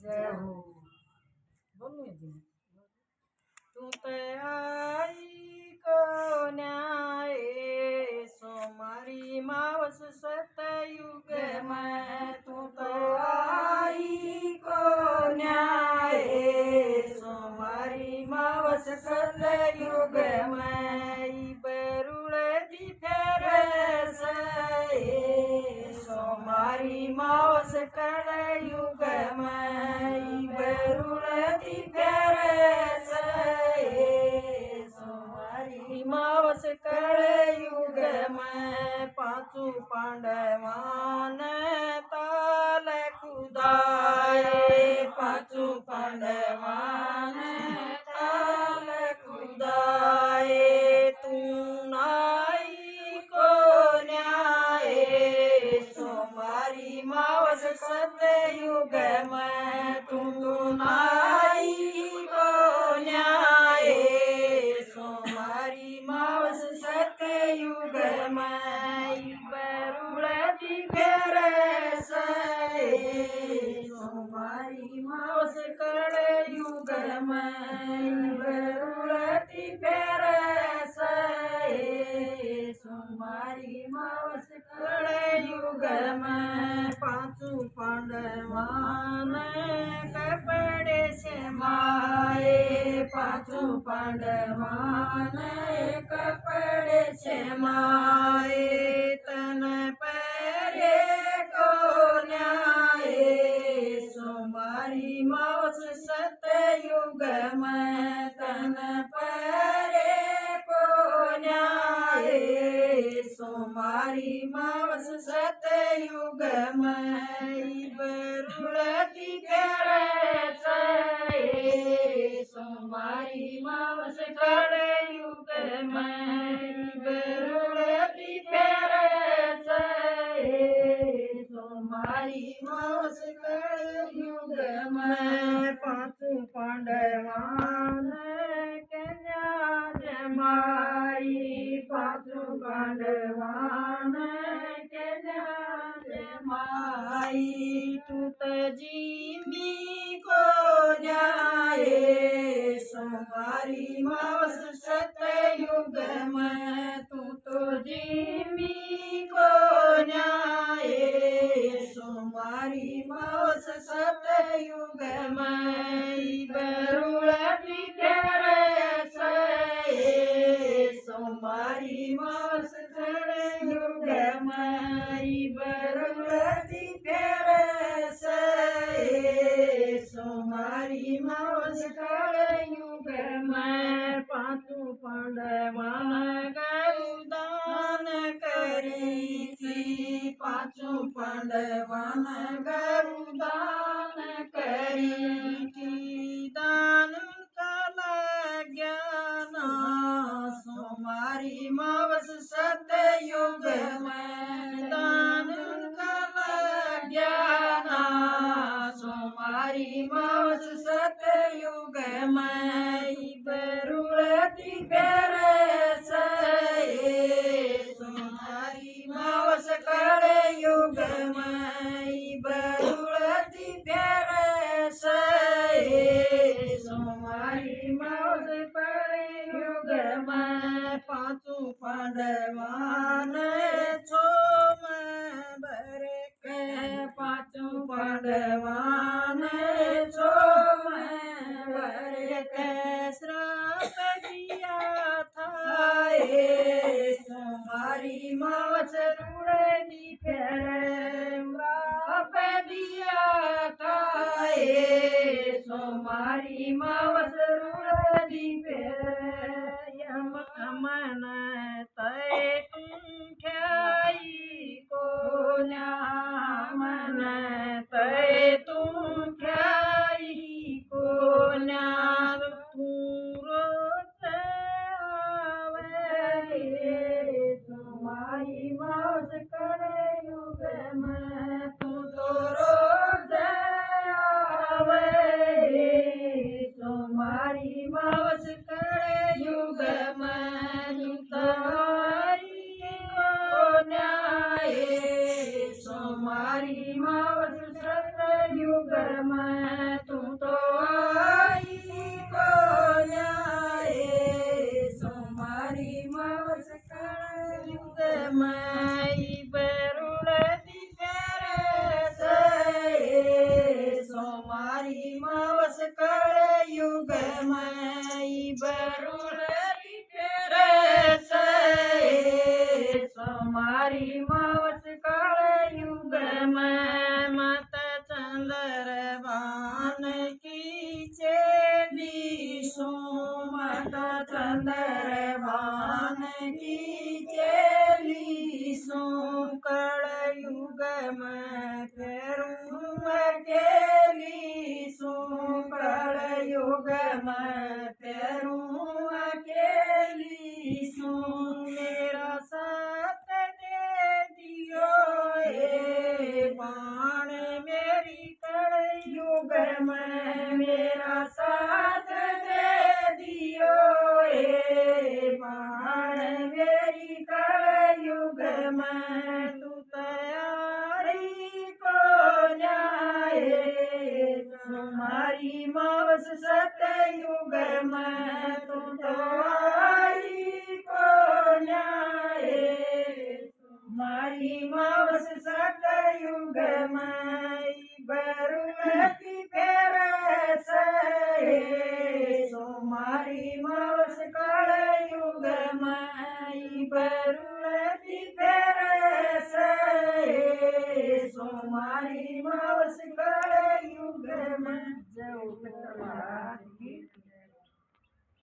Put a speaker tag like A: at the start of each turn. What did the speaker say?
A: जय हो। बोलू जी। तू ते आई को न्याय सोमारी मावस सतयुग में तू तो आई को न्याय सोमारी मावस सतयुग में बरुड़ दी फेरे से सोमारी मावस कलयुग में बरुड़ दी फेरे मावस कलयुग में पांचू पांडवान ताल खुदाए पांचू पांडवान ताल खुदाए तू नाई को न्याय सोमारी मावस सतयुग में तू नाई को न्याय सोमारी मावस सतयुग में बरुड़ती फेरे से सोमारी मावस कलयुग में बरुड़ती फेरे से सोमारी मावस कलयुग में पांचू पांडवान कपड़े से माए पांचू पांडवान कपड़े से माए तन परे को न्याय सोमारी मावस सतयुग में तन परे को न्याय सोमारी मावस सतयुग में बरुड़ती फेरे से सोमारी मावस कलयुग में बरुड़ती फेरे से सोमारी मावस कलयुग में पांचू पांडवान कन्या जमाई पांचू पांडवान कन्या जमाई टूट जीमी को न्याय सोमारी मावस सतयुग में तू तो जीमी को न्याय सोमारी मावस सतयुग में बरुड़ती फेरे से सोमारी मावस कलयुग में बरुड़ती फेरे से सोमारी मावस कलयुग में पांचू पांडवान गरुदान करी थी पांचू पांडवान गरुदान करी थी दान कला ज्ञान सोमारी मावस सतयुग में दान कला ज्ञान सोमारी मावस सतयुग में बरुड़ती फेरे से सोमारी मावस कलयुग में बरुड़ती फेरे से सोमारी मावस कलयुग में पांचू पांडवान छोम भर के पांचू पांडवान छोम भर के श्राप दिया था सोमारी मावस रुड़ती फेरे श्राप दिया था सोमारी मावस रुड़ती फेरे यम अमन तय तुम ख्याई को न्यामन तय तुम ख्याई को न्याम सोमारी मावस कलयुग में तू तो रोज आवे सोमारी मावस कलयुग में तू तुम्हारी को न्याय सोमारी मावस सतयुग में मारी मावस कळयुग माई बरुळती फेरस मारी मावस कळयुग मत चंद्रभान की चेली सो मत चंद्रभान की चेली सो कळयुग में फेरू अकेली सो कळयुग में फेरू अकेली सो मेरा साथ दे दियो बाण मेरी कळयुग में मेरा साथ दे दियो बाण मेरी कळयुग में तू तैयारी को न्याय तुम्हारी मावस सतयुग में तू तैयारी को न्याय तुम्हारी मावस सतयुग में बरुणती फेरस तुम्हारी मावस कळयुग में बरु